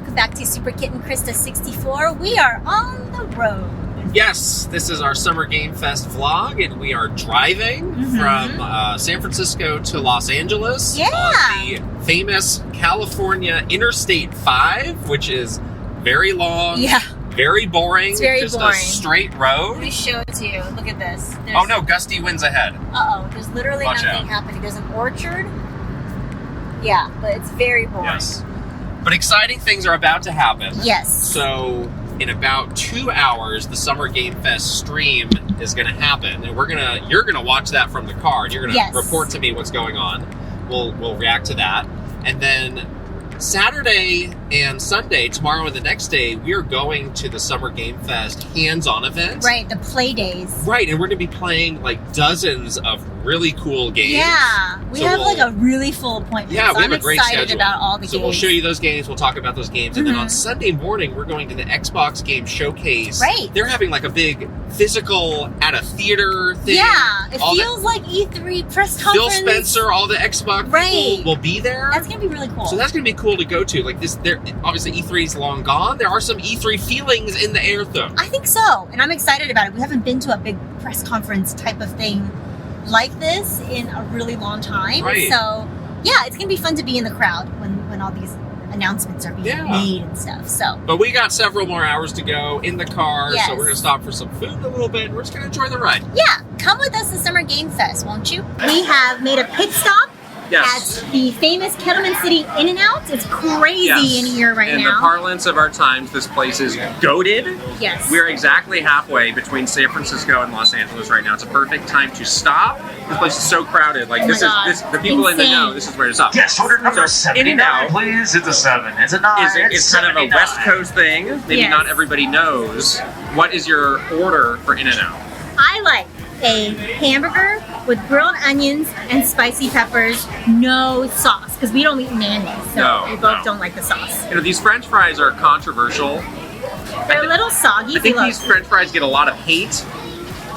welcome back to Super Kit and Krysta 64. We are on the road. Yes, this is our Summer Game Fest vlog, and we are driving from San Francisco to Los Angeles on the famous California Interstate 5, which is very long, very boring, it's very just boring. A straight road. Let me show it to you. Look at this. Oh no, gusty winds ahead. Uh-oh, there's literally nothing happening. There's an orchard. Yeah, but it's very boring. Yes. But exciting things are about to happen. Yes. So in about 2 hours, the Summer Game Fest stream is going to happen, and you're gonna watch that from the car. And you're gonna report to me what's going on. We'll react to that, and then Saturday and Sunday, tomorrow and the next day, we are going to the Summer Game Fest hands-on event. Right, the play days. Right, and we're going to be playing like dozens of really cool games. Yeah, we have like a really full appointment. Yeah, so we have I'm a great excited schedule. about all the games. So we'll show you those games, we'll talk about those games, and then on Sunday morning, we're going to the Xbox Game Showcase. Right. They're having like a big physical at a theater thing. Yeah, it feels like E3 press conference. Phil Spencer, all the Xbox people will be there. That's going to be really cool. So that's going to be cool to go to. Like this, obviously E3 is long gone. There are some E3 feelings in the air though. I think so, and I'm excited about it. We haven't been to a big press conference type of thing like this in a really long time. Right. So yeah, it's going to be fun to be in the crowd when all these announcements are being made and stuff. So, but we got several more hours to go in the car, Yes. so we're going to stop for some food in a little bit, and we're just going to enjoy the ride. Yeah, come with us to Summer Game Fest, won't you? We have made a pit stop at the famous Kettleman City In-N-Out. It's crazy in here right now. In the parlance of our times, this place is goated. Yes. We're exactly halfway between San Francisco and Los Angeles right now. It's a perfect time to stop. This place is so crowded. Like the people in the know, this is where to stop. Yes, order number 79, please. It's a 7. It's a 9. It's kind of a West Coast thing. Maybe not everybody knows. What is your order for In-N-Out? I like a hamburger with grilled onions and spicy peppers, no sauce, because we don't eat mayonnaise, so we both don't like the sauce. You know, these French fries are controversial. They're a little soggy. I think these French fries get a lot of hate.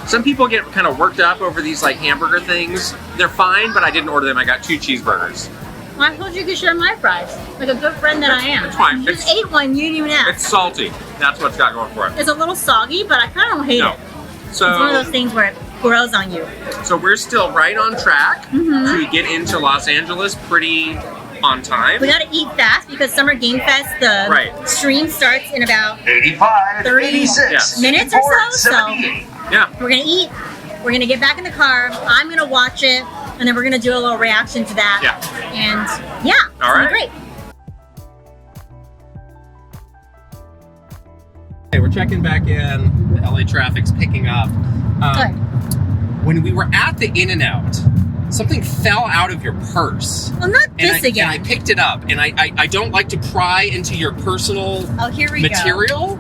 Some people get kind of worked up over these like hamburger things. They're fine, but I didn't order them. I got 2 cheeseburgers. Well, I told you could share my fries, like a good friend that I am. It's fine. You just ate one, you didn't even ask. It's salty. That's what's got going for it. It's a little soggy, but I kind of don't hate it. So, it's one of those things where it grows on you. So we're still right on track to get into Los Angeles pretty on time. We gotta eat fast because Summer Game Fest, the stream starts in about 85, 30 86, minutes or so. Yeah. We're gonna eat, we're gonna get back in the car, I'm gonna watch it, and then we're gonna do a little reaction to that. Yeah. And yeah, it's all gonna be great. Okay, we're checking back in. The LA traffic's picking up. Good. When we were at the In-N-Out, something fell out of your purse. Well, not this again. And I picked it up, and I don't like to pry into your personal material,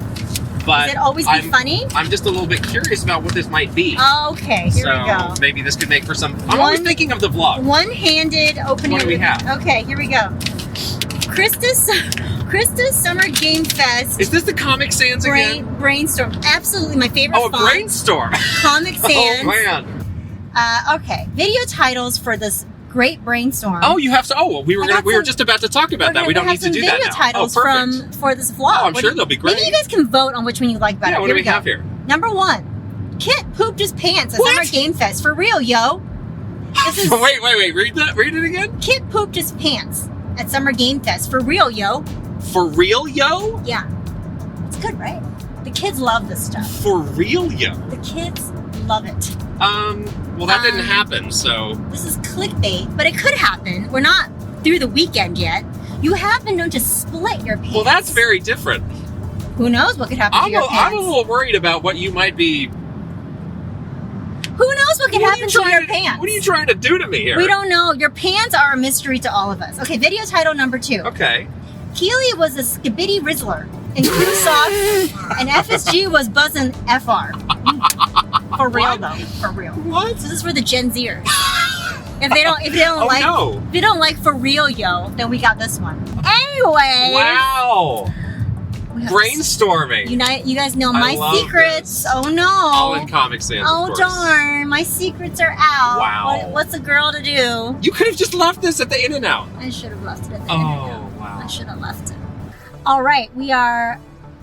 but Does it always be funny? I'm just a little bit curious about what this might be. Okay, here we go. Maybe this could make for some... I'm always thinking of the vlog. One-handed opening. What do we have? Okay, here we go. Krysta's Summer Game Fest. Is this the Comic Sans again? Brainstorm. Absolutely, my favorite font. Oh, Brainstorm. Comic Sans. Oh, man. Okay, video titles for this great brainstorm. Oh, you have to. Oh, we were just about to talk about that. We don't need to do that now. Video titles for this vlog. Oh, I'm sure they'll be great. Maybe you guys can vote on which one you like better. Yeah, what do we have here? Number 1, Kit pooped his pants at Summer Game Fest. For real, yo. This is wait. Read it again. Kit pooped his pants at Summer Game Fest. For real, yo. For real, yo? Yeah. It's good, right? The kids love this stuff. For real, yo? The kids love it. Well, that didn't happen, so... This is clickbait, but it could happen. We're not through the weekend yet. You have been known to split your pants. Well, that's very different. Who knows what could happen to your pants? I'm a little worried about what you might be... Who knows what could happen to your pants? What are you trying to do to me here? We don't know. Your pants are a mystery to all of us. Okay, video title number 2. Okay. Keely was a Skibidi Rizzler in crew socks, and FSG was buzzing FR. For real, though. For real. What? So this is for the Gen Zers. If they don't like for real, yo, then we got this one. Anyway. Wow. Brainstorming. You guys know my secrets. This. Oh no. All in Comic Sans. Oh darn. My secrets are out. Wow. What's a girl to do? You could have just left this at the In-N-Out. I should have left it at the In-N-Out. Wow. I should have left it. All right, we are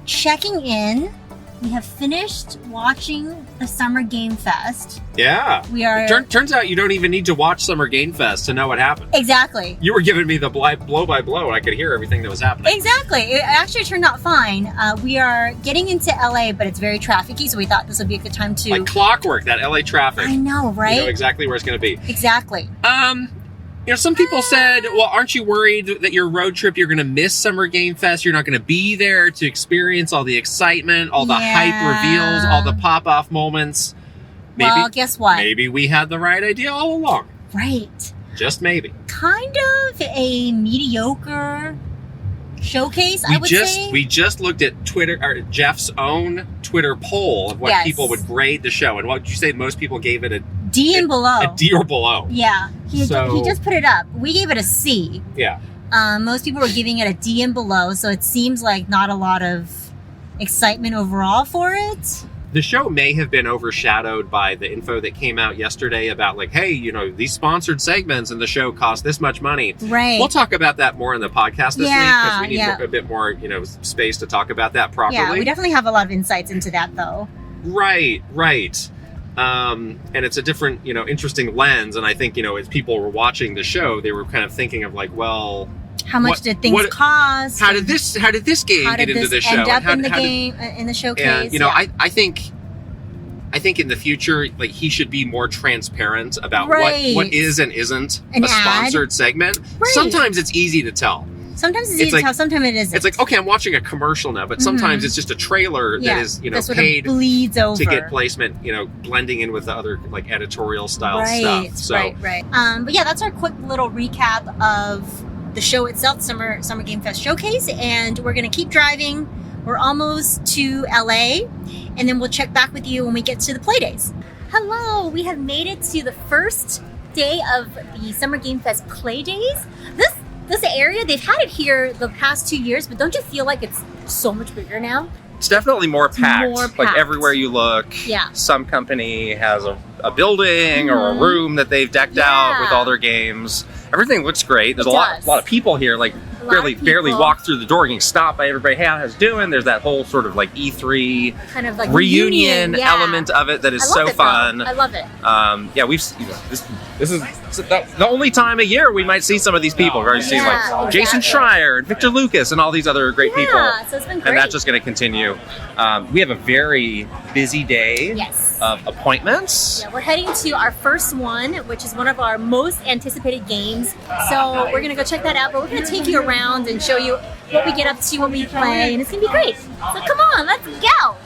checking in. We have finished watching the Summer Game Fest. Yeah. We are. Turns out you don't even need to watch Summer Game Fest to know what happened. Exactly. You were giving me the blow by blow, and I could hear everything that was happening. Exactly. It actually turned out fine. We are getting into LA, but it's very trafficky, so we thought this would be a good time to. Like clockwork, that LA traffic. I know, right? You know exactly where it's going to be. Exactly. Some people said, well, aren't you worried that your road trip, you're going to miss Summer Game Fest? You're not going to be there to experience all the excitement, all the hype reveals, all the pop-off moments. Maybe, well, guess what? Maybe we had the right idea all along. Right. Just maybe. Kind of a mediocre showcase, I would say. We just looked at Twitter, or Jeff's own Twitter poll of what people would grade the show. And what did you say? Most people gave it a D and below. A D or below. Yeah. He just put it up. We gave it a C. Yeah. Most people were giving it a D and below, so it seems like not a lot of excitement overall for it. The show may have been overshadowed by the info that came out yesterday about like, hey, these sponsored segments in the show cost this much money. Right. We'll talk about that more in the podcast this week because we need a bit more, space to talk about that properly. Yeah, we definitely have a lot of insights into that though. Right. And it's a different, interesting lens. And I think, as people were watching the show, they were kind of thinking of like, well, how much did things cost? How did this game get into the show? End up in the game in the showcase? And I think in the future, like he should be more transparent about what is and isn't a sponsored segment. Right. Sometimes it's easy to tell. Sometimes it's easy to tell. Sometimes it isn't. It's like, okay, I'm watching a commercial now, but sometimes it's just a trailer that is paid bleeds over to get placement. Blending in with the other like editorial style stuff. So, right. But yeah, that's our quick little recap of the show itself, Summer Game Fest Showcase, and we're going to keep driving. We're almost to LA, and then we'll check back with you when we get to the play days. Hello, we have made it to the first day of the Summer Game Fest play days. This area, they've had it here the past 2 years, but don't you feel like it's so much bigger now? It's definitely more packed. Like everywhere you look, yeah. Some company has a building or a room that they've decked out with all their games. Everything looks great. There's a lot of people here. Like barely walk through the door, getting stopped by everybody. Hey, how's it doing? There's that whole sort of like E3 kind of like reunion element of it that is so fun. I love it. This is the only time of year we might see some of these people. We're going to see like Jason Schreier and Victor Lucas and all these other great people. So it's been great. And that's just going to continue. We have a very busy day of appointments. Yeah, we're heading to our first one, which is one of our most anticipated games. So we're going to go check that out, but we're going to take you around and show you what we get up to, what we play, and it's going to be great. So come on, let's go!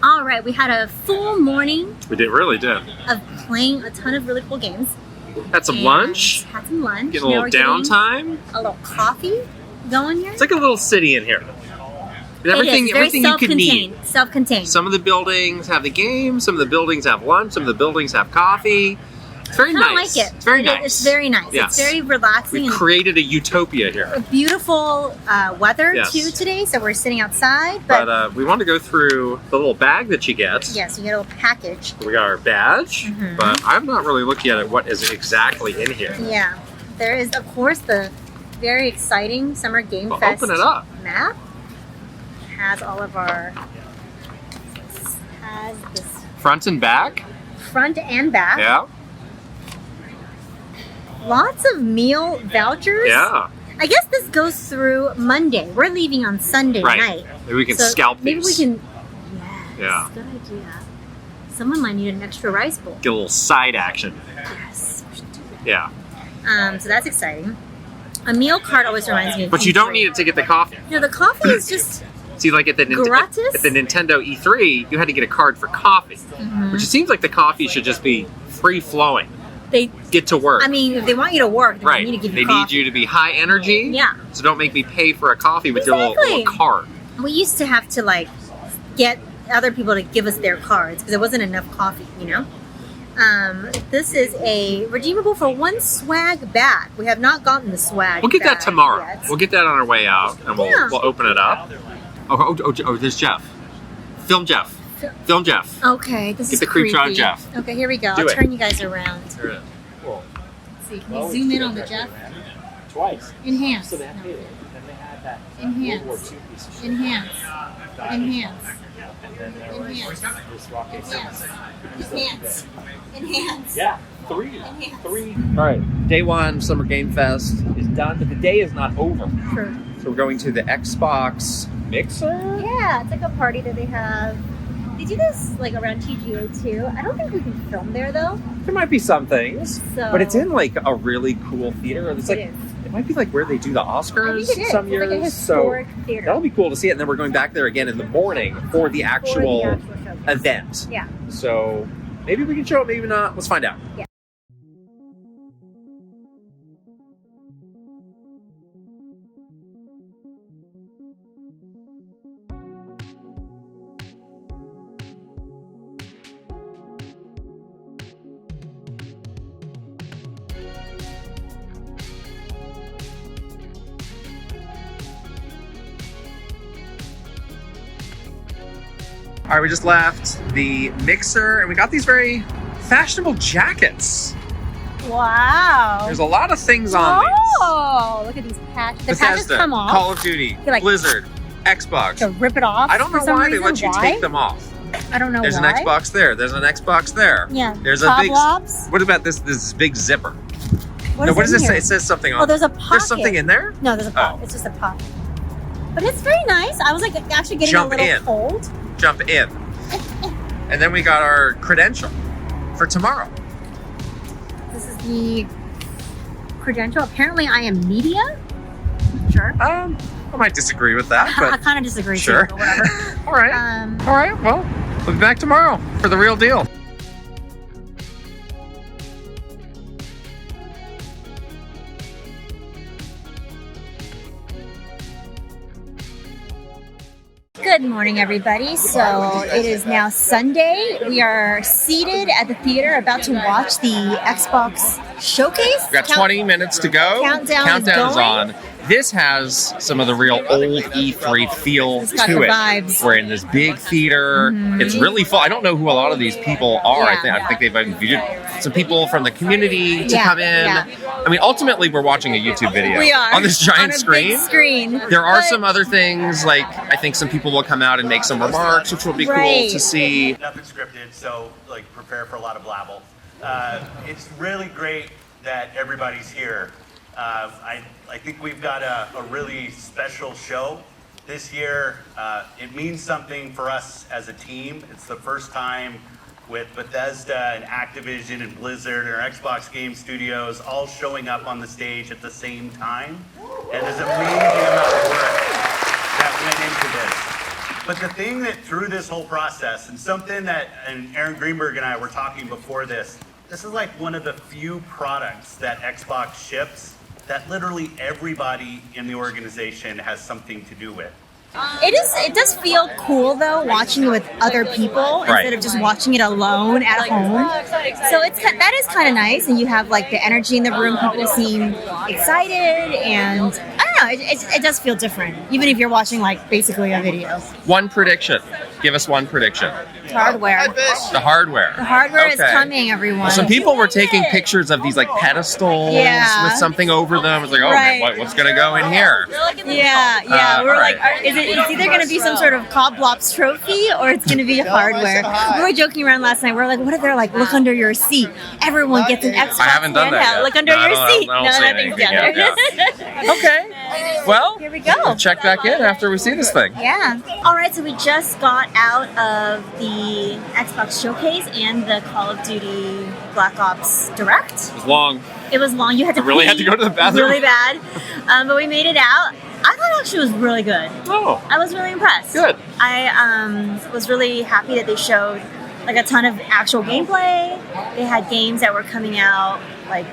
All right, we had a full morning. We really did. Of playing a ton of really cool games. Had some lunch. Had some lunch. Get a little downtime. A little coffee going here. It's like a little city in here. Everything you could need. Self-contained. Some of the buildings have the game. Some of the buildings have lunch. Some of the buildings have coffee. It's very nice. I like it. It's very nice. It's very nice. Yes. It's very relaxing. We created a utopia here. Beautiful weather too today, so we're sitting outside. But we want to go through the little bag that you get. Yes, you get a little package. We got our badge, but I'm not really looking at what is exactly in here. Yeah, there is of course the very exciting Summer Game Fest open it up. map. It has all of our. Has this front and back. Front and back. Yeah. Lots of meal vouchers. Yeah. I guess this goes through Monday. We're leaving on Sunday night. Maybe we can scalp these. Maybe we can. Yes. Yeah. Good idea. Someone might need an extra rice bowl. Get a little side action. Yes. We should do that. Yeah. So that's exciting. A meal card always reminds me of But you don't need it to get the coffee. No, the coffee is just. See, like at the Nintendo E3, you had to get a card for coffee. Which it seems like the coffee should just be free-flowing. They get to work. I mean, if they want you to work, they need to give you need you to be high energy. Yeah. So don't make me pay for a coffee with your little card. We used to have to like get other people to give us their cards because there wasn't enough coffee, you know. This is a redeemable for 1 swag bag. We have not gotten the swag. We'll get that bag tomorrow. yet. We'll get that on our way out, and we'll open it up. Oh, there's Jeff. Film Jeff. Film Jeff. Okay, this is Get the creep shot of creepy. Jeff. Okay, here we go. Do I'll it. turn you guys around. Cool. Let's see, can you zoom in on the Jeff? Twice. Enhance. So they had it. Then they had that Enhance. World War II piece of shit. Enhance. Enhance. And then there was Enhance. this rocket. Enhance. Enhance. Yeah, three. All right, day 1 Summer Game Fest is done, but the day is not over. True. So we're going to the Xbox Mixer. Yeah, it's like a party that they have. They do this like around TGA too. I don't think we can film there though. There might be some things, So but it's in like a really cool theater. It's like It is. it might be like where they do the Oscars I think it is. some It's years. like a historic so theater. that'll be cool to see it. And then we're going back there again in the morning for the actual show. event. Yeah. So maybe we can show it, maybe not. Let's find out. Yeah. All right, we just left the Mixer and we got these very fashionable jackets. Wow. There's a lot of things on these. Oh, look at these patches. The patches Bethesda, come off. Call of Duty, You're like- Blizzard, Xbox. To rip it off. I don't know for some why they reason. let you Why? take them off. I don't know There's why. an Xbox there. There's an Xbox there. Yeah. There's a big. Coblobs. What about this big zipper? What No, is what does in it say? here? It says something on. Oh, there's a pocket. There's something in there. No, there's a pot. Oh. It's just a pot. But it's very nice. I was like actually getting Jump a little in. cold. Jump in. And then we got our credential for tomorrow. This is the credential. Apparently, I am media. Sure. I might disagree with that, I but kind of disagree sure. too, but whatever. all right. All right. Well, we'll be back tomorrow for the real deal. Good morning, everybody. So it is now Sunday. We are seated at the theater about to watch the Xbox showcase. We've got 20 minutes to go. Countdown is is going. on. This has some of the real old E3 feel It's got to the it. vibes. We're in this big theater. It's really full. I don't know who a lot of these people are. Yeah. I think they've invited some people from the community to Yeah, come in. yeah. I mean, ultimately, we're watching a YouTube video We are on this giant on a screen. Big screen. There are But- some other things, like I think some people will come out and make some remarks, which will be cool Right. to see. Nothing scripted, so like prepare for a lot of blabble. It's really great that everybody's here. I think we've got a really special show this year. It means something for us as a team. It's the first time with Bethesda and Activision and Blizzard and our Xbox Game Studios all showing up on the stage at the same time. And there's an amazing amount of work that went into this. But the thing that through this whole process, and something that, and Aaron Greenberg and I were talking before this is like one of the few products that Xbox ships that literally everybody in the organization has something to do with. It does feel cool though watching it with other people instead of just watching it alone at home. So that is kind of nice, and you have like the energy in the room. People seem excited, and I don't know. It does feel different, even if you're watching like basically a video. One prediction. Give us one prediction. Hardware. The hardware. The hardware is Okay. coming, everyone. Some people were taking pictures of these like pedestals Yeah. with something over them. It's like, oh, Right. what's going to go in here? Yeah. We're all like, right. it's either going to be some sort of Coblop's trophy or it's going to be hardware. We were joking around last night. We are like, what if they're like, look under your seat? Everyone gets an Xbox I haven't done that handheld. yet. Look under No, I your don't- seat. I don't No, see nothing's anything down yet, there. Okay. Well, Here we go. we'll check back in after we see this thing. Yeah. All right, so we just got out of the Xbox showcase and the Call of Duty Black Ops Direct. It was long. It was long. You had to I really pee had to go to the bathroom. really bad, but we made it out. I thought it actually was really good. Oh, I was really impressed. good. I was really happy that they showed like a ton of actual gameplay. They had games that were coming out like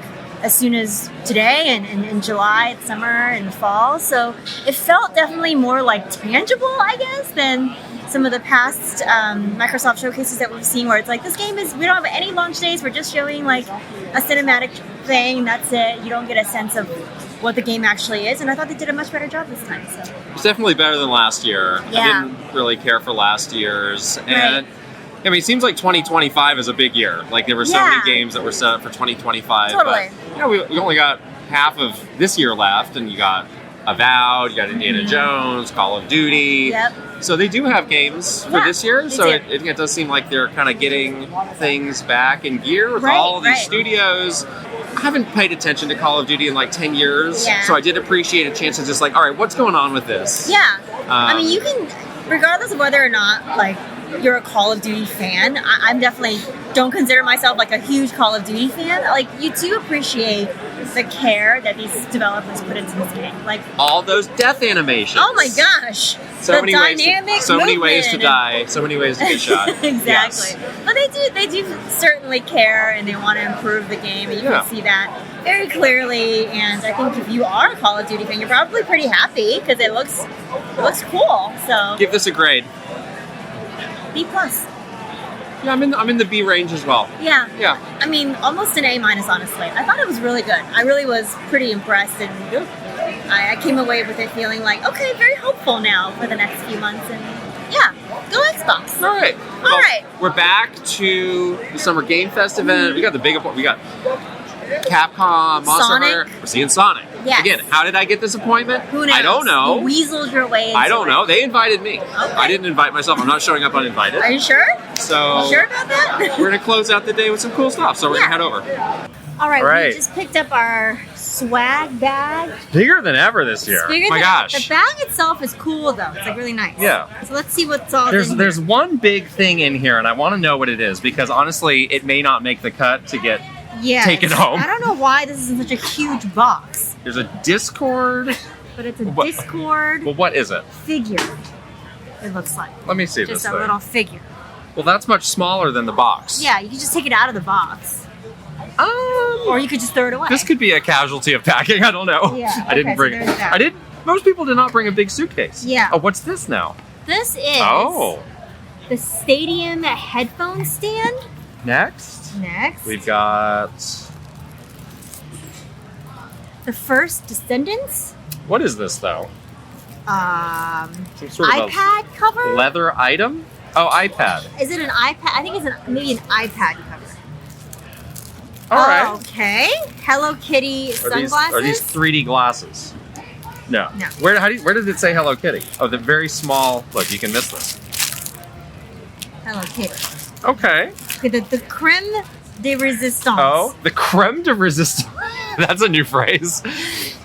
as soon as today and in July, summer and fall. So it felt definitely more like tangible, I guess, than some of the past Microsoft showcases that we've seen where it's like, this game is, we don't have any launch days, we're just showing like a cinematic thing, that's it. You don't get a sense of what the game actually is, and I thought they did a much better job this time. So It's definitely better than last year. Yeah. I didn't really care for last year's. And I mean, it seems like 2025 is a big year. Like, there were so many games that were set up for 2025. Totally. But, you know, we only got half of this year left, and you got Avowed, you got Indiana Jones, Call of Duty. Yep. So they do have games for this year. So do. it does seem like they're kind of getting things back in gear with Right, all of these right. studios. I haven't paid attention to Call of Duty in like 10 years. Yeah. So I did appreciate a chance to just like, all right, what's going on with this? Yeah. I mean, you can, regardless of whether or not, like, you're a Call of Duty fan, I'm definitely don't consider myself like a huge Call of Duty fan. Like, you do appreciate the care that these developers put into this game. Like, all those death animations. oh my gosh. So the many dynamic ways. So many ways to movement. die. So many ways to get shot. Exactly. Yes. But they do certainly care, and they want to improve the game, and you Yeah. can see that very clearly. And I think if you are a Call of Duty fan, you're probably pretty happy because it looks cool. So Give this a grade. B+. Yeah, I'm in the B range as well. Yeah. Yeah. I mean, almost an A-, honestly. I thought it was really good. I really was pretty impressed, and I came away with it feeling like, okay, very hopeful now for the next few months. And yeah, go Xbox. All right. All right. We're back to the Summer Game Fest event. We got the big. We got Capcom, Monster Sonic. Hunter. We're seeing Sonic. Yes. Again, how did I get this appointment? Who knows? I don't know. You weaseled your way into I don't it. know. They invited me. I didn't invite myself. I'm not showing up uninvited. Are you sure? So You sure about that? we're gonna close out the day with some cool stuff. So we're Yeah. gonna head over. All right, All right. we just picked up our swag bag. Bigger than ever this year. It's bigger My than- gosh. The bag itself is cool though. It's like really nice. Yeah. So let's see what's all in There's here. one big thing in here, and I want to know what it is because honestly, it may not make the cut to get. Yes. take it home. I don't know why this is in such a huge box, There's a Discord. but it's a What- Discord Well, what is it? figure. It looks like Let me see just this a thing. little figure. Well, that's much smaller than the box. Yeah, you can just take it out of the box, or you could just throw it away. This could be a casualty of packing. I don't know. Yeah, I didn't okay, so bring. there's that. I didn't. Most people did not bring a big suitcase. Yeah. Oh, what's this now? This is Oh, the Stadium headphone stand. next Next, we've got. the first Descendants. What is this though? Some sort of iPad a cover. leather item. Oh, iPad. Is it an iPad? I think it's maybe an iPad cover. All right. Okay. Hello Kitty sunglasses. Are these 3D glasses? No. No. Where did it say Hello Kitty? Oh, the very small. Look, you can miss this. Hello Kitty. Okay. Okay, the creme de resistance. Oh, the creme de resistance. That's a new phrase.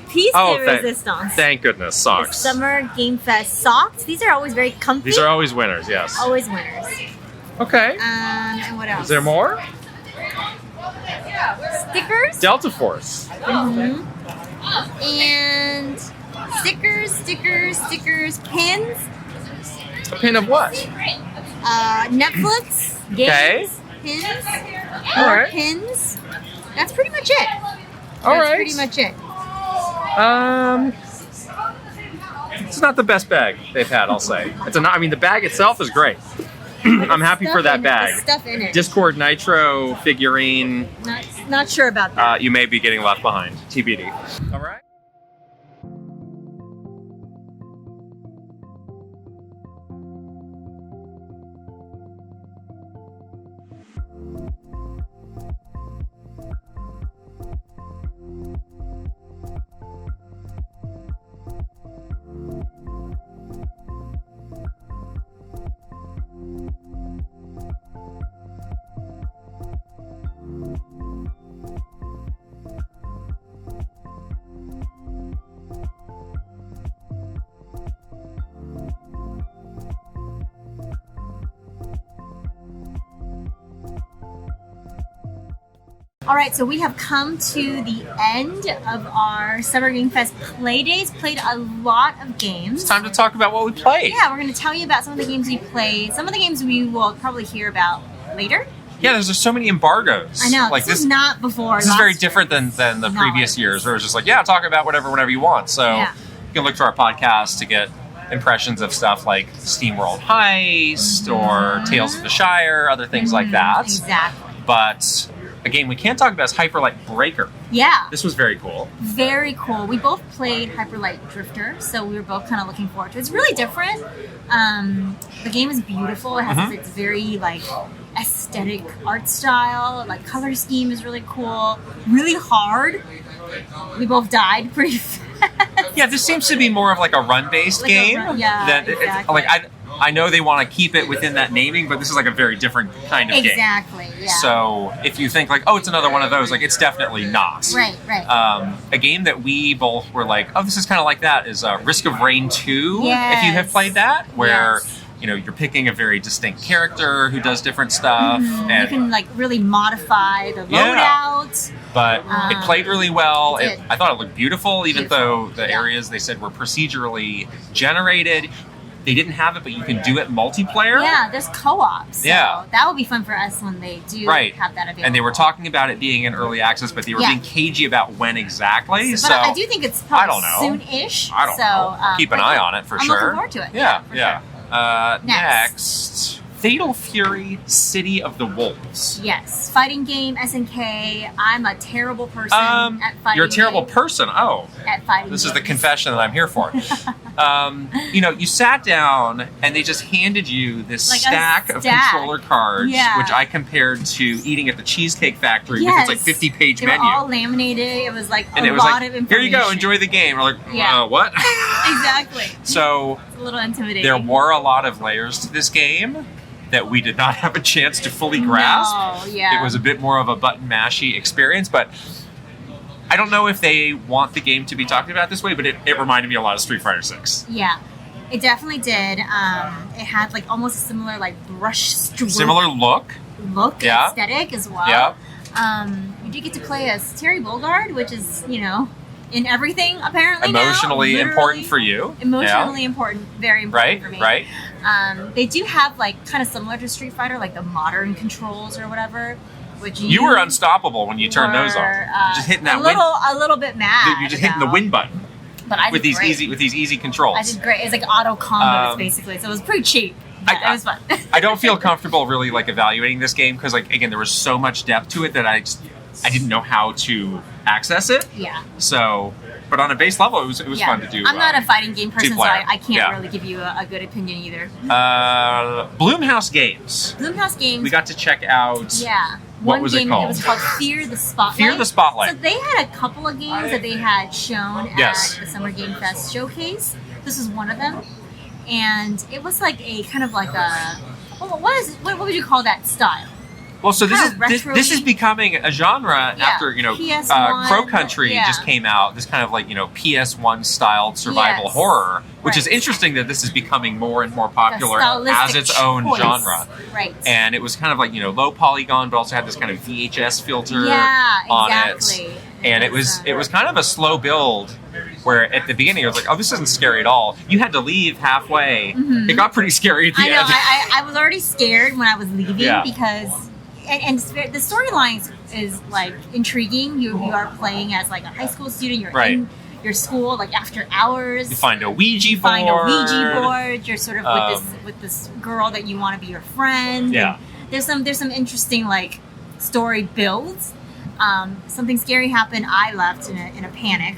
Piece Oh, de thank- resistance. Thank goodness. The Socks. Summer Game Fest socks. These are always very comfy. These are always winners, yes. always winners. Okay. And what else? Is there more? Stickers. Delta Force. Mhm. And stickers, pins, A pin of what? Netflix, games, pins, All more right. pins. That's pretty much it. All That's right. pretty much it. It's not the best bag they've had, I'll say. I mean, the bag itself is great. I'm happy for that There's bag. stuff in it. Discord Nitro figurine. Not sure about that. You may be getting left behind. TBD. All right. All right, so we have come to the end of our Summer Game Fest play days. Played a lot of games. It's time to talk about what we played. Yeah, we're going to tell you about some of the games we played. Some of the games we will probably hear about later. Yeah, there's just so many embargoes. I know. Like this was not before. This is last very year. different than the Not previous like years, where it's just like, yeah, talk about whatever, whenever you want. So Yeah. you can look to our podcast to get impressions of stuff like SteamWorld Heist or Tales of the Shire, other things like that. Exactly. But a game we can't talk about is Hyperlight Breaker. Yeah. This was very cool. Very cool. We both played Hyperlight Drifter, so we were both kind of looking forward to it. It's really different. The game is beautiful. It has its very like aesthetic art style. Like color scheme is really cool. Really hard. We both died pretty fast. Yeah, this seems to be more of like a run-based Like a game. exactly. Like I know they want to keep it within that naming, but this is like a very different kind of game. Exactly. Yeah. So if you think like, oh, it's another one of those, like it's definitely not. Right. A game that we both were like, oh, this is kind of like that is Risk of Rain 2, if you have played that, where you're picking a very distinct character who does different stuff. And you can like really modify the loadout. But it played really well. It did. I thought it looked beautiful, even though the areas they said were procedurally generated. They didn't have it, but you can do it multiplayer. Yeah, there's co-op. So Yeah. that will be fun for us when they do have that available. And they were talking about it being in early access, but they were being cagey about when exactly. But so I do think it's probably I don't know. soon-ish. I don't know. Keep an eye on it for I'm sure. looking forward to it. Yeah, for sure. Next, Fatal Fury: City of the Wolves. Yes, fighting game, SNK. I'm a terrible person at fighting. You're a terrible games. person. Oh, At fighting. this is the games. confession that I'm here for. You sat down and they just handed you this Like a stack of stack. controller cards, Yeah. which I compared to eating at the Cheesecake Factory with its like 50-page They menu. were all laminated. It was like And a it was lot like, of here information. you go, enjoy the game. We're like, Yeah. what? Exactly. So It's a little intimidating. there were a lot of layers to this game that we did not have a chance to fully grasp. No, yeah. It was a bit more of a button mashy experience, but I don't know if they want the game to be talked about this way, but it reminded me a lot of Street Fighter 6. Yeah, it definitely did. It had like almost a similar like brush stroke Similar look. Yeah. aesthetic as well. Yeah. You did get to play as Terry Bogard, which is, in everything apparently Emotionally now. important for you. Emotionally important, very important for me. Right. They do have like kind of similar to Street Fighter, like the modern controls or whatever. Which You were unstoppable when you turned those on. You're just hitting that a little bit mad. You're just hitting the win button. But I with did these great. easy controls. I did great. It's like auto combos basically, so it was pretty cheap. But it was fun. I don't feel comfortable really like evaluating this game because like again there was so much depth to it that I didn't know how to access it. Yeah. So, but on a base level, it was fun to do. I'm not a fighting game person, so two-player. I can't really give you a good opinion either. Bloomhouse Games. Bloomhouse Games. We got to check out. Yeah. What was it game, called? It was called Fear the Spotlight. Fear the Spotlight. So they had a couple of games that they had shown at the Summer Game Fest showcase. This was one of them, and it was like a kind of like a what would you call that style? Well, so this Kind of this is becoming a genre after PS1, Crow Country just came out. This kind of like PS1 styled survival horror, which is interesting that this is becoming more and more popular as its own genre. Right. And it was kind of like low polygon, but also had this kind of VHS filter on it. And it was kind of a slow build. Where at the beginning I was like, oh, this isn't scary at all. You had to leave halfway. It got pretty scary at the end. I was already scared when I was leaving because. And the storyline is like intriguing. You are playing as like a high school student. You're in your school like after hours. You find a Ouija board. You're sort of with this girl that you want to be your friend. Yeah. And there's some interesting like story builds. Something scary happened. I left in a panic.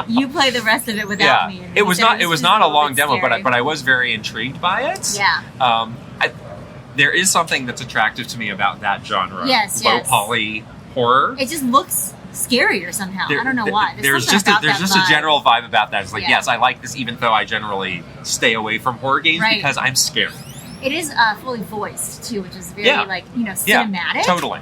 You play the rest of it without me. It was not a long demo, but I was very intrigued by it. Yeah. There is something that's attractive to me about that genre. Yes. Low poly horror. It just looks scarier somehow. I don't know why. There's just a general vibe about that. It's like, yes, I like this, even though I generally stay away from horror games because I'm scared. It is fully voiced too, which is very cinematic. Yeah, totally.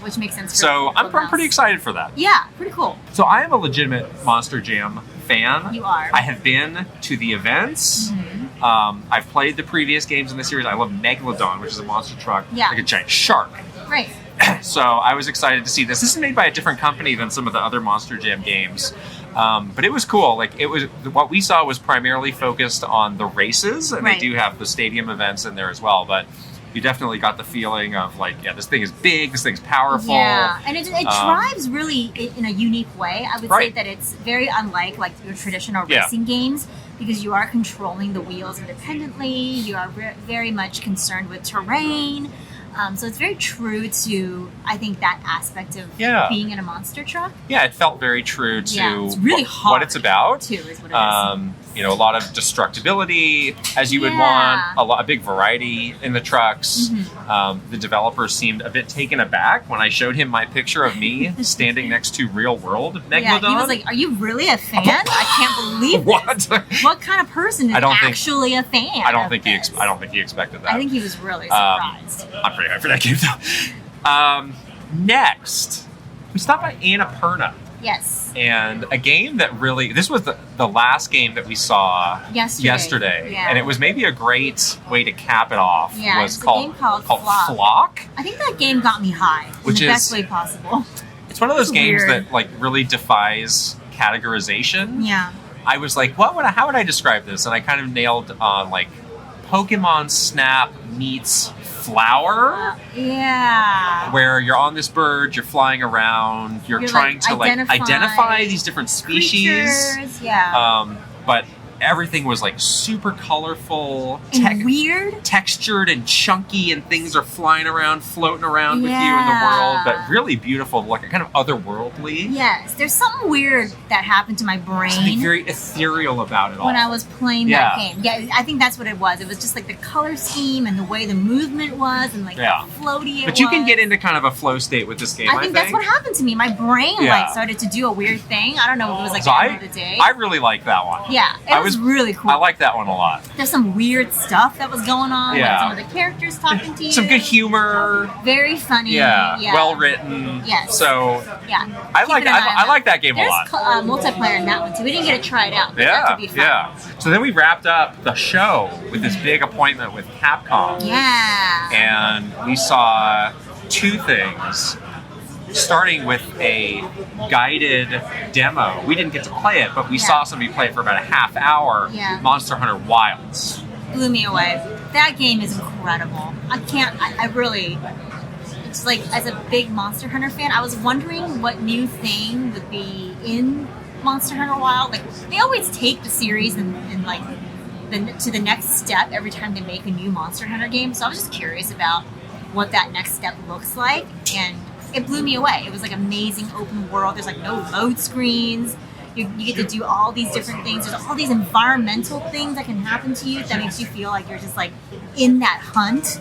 Which makes sense. So I'm pretty excited for that. Yeah, pretty cool. So I am a legitimate Monster Jam fan. You are. I have been to the events. I've played the previous games in the series. I love Megalodon, which is a monster truck, like a giant shark. Right. So I was excited to see this. This is made by a different company than some of the other Monster Jam games. But it was cool. Like what we saw was primarily focused on the races, and they do have the stadium events in there as well. But you definitely got the feeling of like, this thing is big, this thing's powerful. Yeah, and it drives really in a unique way. I would say that it's very unlike like your traditional racing games. because you are controlling the wheels independently. You are very much concerned with terrain. So it's very true to, I think, that aspect of being in a monster truck. Yeah, it felt very true to it's really hard what it's about. Too, is what it is. You know, a lot of destructibility, as you would want, a big variety in the trucks. The developers seemed a bit taken aback when I showed him my picture of me standing next to real-world Megalodon. Yeah, he was like, "Are you really a fan? I can't believe this. What kind of person is actually a fan?" I don't think he expected that. I think he was really surprised. I'm pretty hyped for that game, though. Next, we stopped by Annapurna. Yes. And a game that really... This was the last game that we saw yesterday. Yeah. And it was maybe a great way to cap it off. Yeah, was it's called, a game called Flock. I think that game got me high in the best way possible. It's one of those games that like really defies categorization. Yeah. I was like, how would I describe this? And I kind of nailed on like Pokemon Snap meets Flower. Yeah. Where you're on this bird, you're flying around, you're trying to identify these different species. Creatures, yeah. But everything was like super colorful, and weird, textured and chunky, and things are flying around, floating around with you in the world, but really beautiful, like kind of otherworldly. Yes, there's something weird that happened to my brain. Something very ethereal about it all. When I was playing that game. Yeah, I think that's what it was. It was just like the color scheme and the way the movement was and like how floaty it was. But you can get into kind of a flow state with this game, I think. That's what happened to me. My brain like started to do a weird thing. I don't know if it was like the end of the day. I really liked that one. Yeah, it was really cool. I like that one a lot. There's some weird stuff that was going on. Like some of the characters talking to you. Some good humor. Very funny. Yeah. Well written. Yes. So I like that game a lot. There's multiplayer in that one too. We didn't get to try it out. But that could be fun. Yeah. So then we wrapped up the show with this big appointment with Capcom. Yeah. And we saw two things. Starting with a guided demo. We didn't get to play it, but we saw somebody play it for about a half hour. Yeah. Monster Hunter Wilds. Blew me away. That game is incredible. I really, it's like, as a big Monster Hunter fan, I was wondering what new thing would be in Monster Hunter Wild. Like, they always take the series and like, to the next step every time they make a new Monster Hunter game. So I was just curious about what that next step looks like, and it blew me away. It was like amazing open world. There's like no load screens. You get to do all these different things. There's all these environmental things that can happen to you that makes you feel like you're just like in that hunt.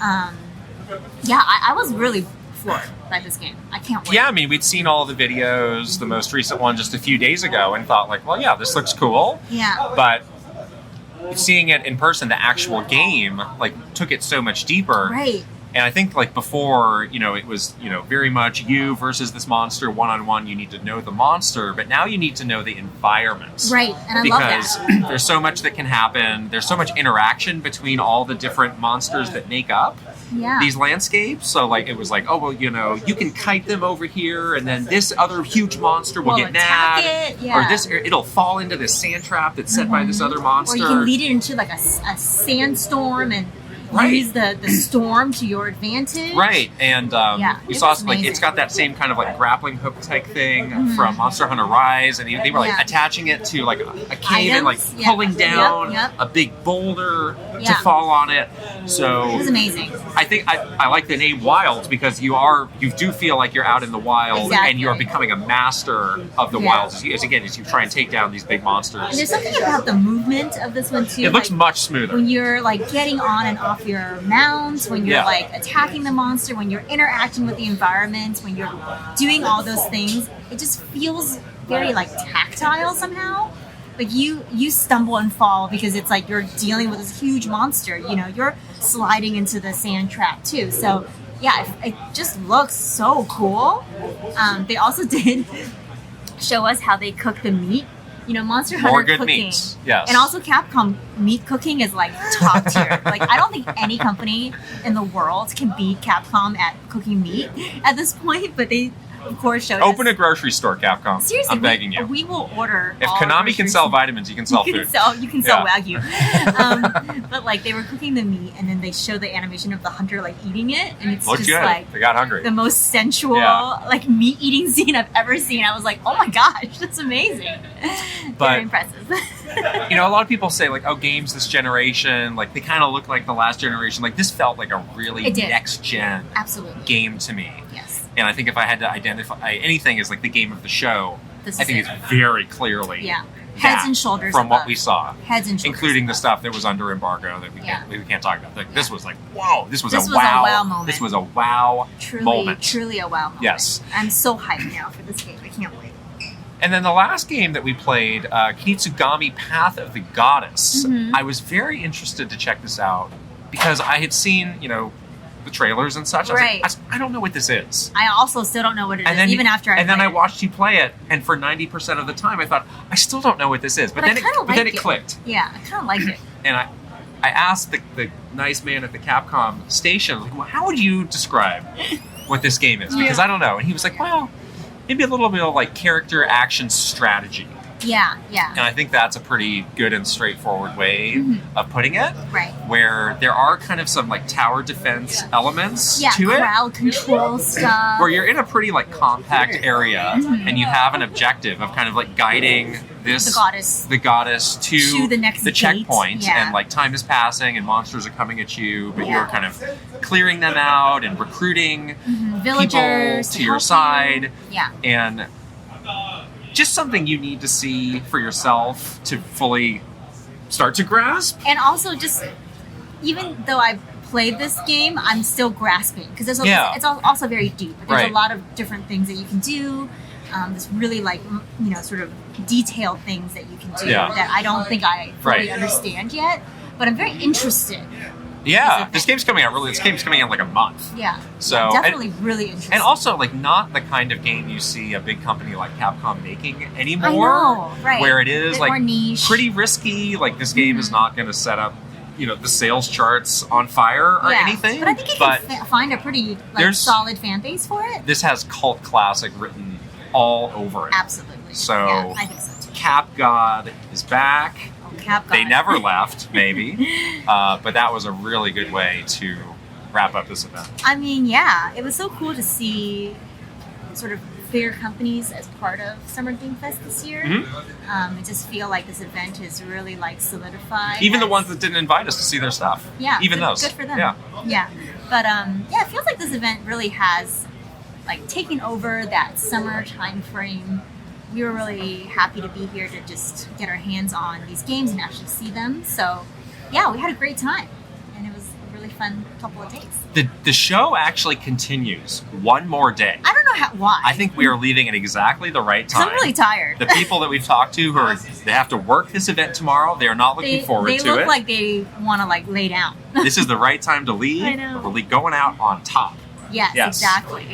I was really floored by this game. I can't wait. Yeah, I mean, we'd seen all the videos, the most recent one just a few days ago, and thought like, well, yeah, this looks cool. Yeah. But seeing it in person, the actual game, like, took it so much deeper. Right. And I think, like, before, it was, very much you versus this monster, one-on-one. You need to know the monster, but now you need to know the environment. Right, and I love that. Because there's so much that can happen. There's so much interaction between all the different monsters that make up these landscapes. So, like, it was like, oh, well, you can kite them over here, and then this other huge monster will get mad. Or it'll fall into this sand trap that's set by this other monster. Or you can lead it into, like, a sandstorm and use the storm to your advantage. Right, and we saw like it's got that same kind of like grappling hook type thing from Monster Hunter Rise, and they were like attaching it to like a cave and like pulling down a big boulder to fall on it. So it was amazing. I think I like the name Wilds because you do feel like you're out in the wild and you are becoming a master of the wilds as you try and take down these big monsters. And there's something about the movement of this one too. It looks much smoother when you're like getting on and off your mounts, when you're like attacking the monster, when you're interacting with the environment, when you're doing all those things. It just feels very like tactile somehow. Like you stumble and fall because it's like you're dealing with this huge monster. You're sliding into the sand trap too. So it just looks so cool. They also did show us how they cook the meat. Monster Hunter more good cooking. Meats. Yes. And also Capcom meat cooking is like top tier. Like I don't think any company in the world can beat Capcom at cooking meat at this point, but they of course showed Open a grocery store, Capcom. Seriously, I'm begging you. We will order. If Konami can sell vitamins, you can sell food. You can sell Wagyu. But like they were cooking the meat, and then they show the animation of the hunter like eating it, and it's Looked just good. like They got hungry. the most sensual like meat eating scene I've ever seen. I was like, oh my gosh, that's amazing. Very impressive. you know, a lot of people say like, oh, games this generation, like they kind of look like the last generation. Like this felt like a really next gen game to me. Yes. And I think if I had to identify anything as like the game of the show, I think it's very clearly heads and shoulders from above. what we saw. Heads and shoulders including the above. stuff that was under embargo that we can't talk about. Like, this was like, whoa, this was a wow moment. This was a wow moment. Truly a wow moment. Yes. I'm so hyped now for this game. I can't wait. And then the last game that we played, Kitsugami Path of the Goddess. I was very interested to check this out because I had seen, you know, the trailers and such. Right. I was like, I don't know what this is. I also still don't know what it is, even after I And then I watched you play it, and for 90% of the time I thought, I still don't know what this is. But then it clicked. Yeah, I kind of liked it. And I asked the nice man at the Capcom station, like, well, how would you describe what this game is? Because I don't know. And he was like, well, maybe a little bit of like character action strategy. Yeah. And I think that's a pretty good and straightforward way of putting it. Right. Where there are kind of some like tower defense elements to it. Crowd control stuff. Where you're in a pretty like compact area and you have an objective of kind of like guiding the goddess to the next checkpoint. Yeah. And like time is passing and monsters are coming at you, but you're kind of clearing them out and recruiting villagers people to your side. Yeah. And just something you need to see for yourself to fully start to grasp. And also just, even though I've played this game, I'm still grasping. Because it's also very deep. There's a lot of different things that you can do. There's really like, you know, sort of detailed things that you can do that I don't think I fully understand yet. But I'm very interested. Yeah, this game's coming out in like a month. Yeah, so definitely really interesting. And also, like, not the kind of game you see a big company like Capcom making anymore. I know, right? Where it is like more niche. Pretty risky. Like, this game is not going to set up, you know, the sales charts on fire or anything. But I think you can find a pretty solid fan base for it. This has cult classic written all over it. Absolutely. So, yeah, I think so too. Cap God is back. They never left, maybe. But that was a really good way to wrap up this event. I mean, yeah. It was so cool to see sort of bigger companies as part of Summer Game Fest this year. I just feel like this event is really like solidified. Even the ones that didn't invite us to see their stuff. Yeah. Even those. Good for them. Yeah. But it feels like this event really has like taken over that summer time frame. We were really happy to be here to just get our hands on these games and actually see them. So, yeah, we had a great time. And it was a really fun couple of days. The show actually continues one more day. I don't know why. I think we are leaving at exactly the right time. I'm really tired. The people that we've talked to they have to work this event tomorrow. They are not looking forward to it. They look like they want to like lay down. This is the right time to leave. I know. We're going out on top. Yes. Exactly.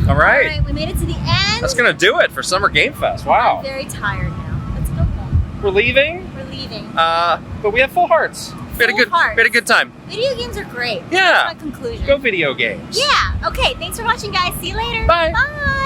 All right. We made it to the end. That's going to do it for Summer Game Fest. Wow. I'm very tired now. Let's go home. We're leaving. But we have full hearts. We had a good time. Video games are great. Yeah. That's my conclusion. Go video games. Yeah. Okay. Thanks for watching, guys. See you later. Bye. Bye.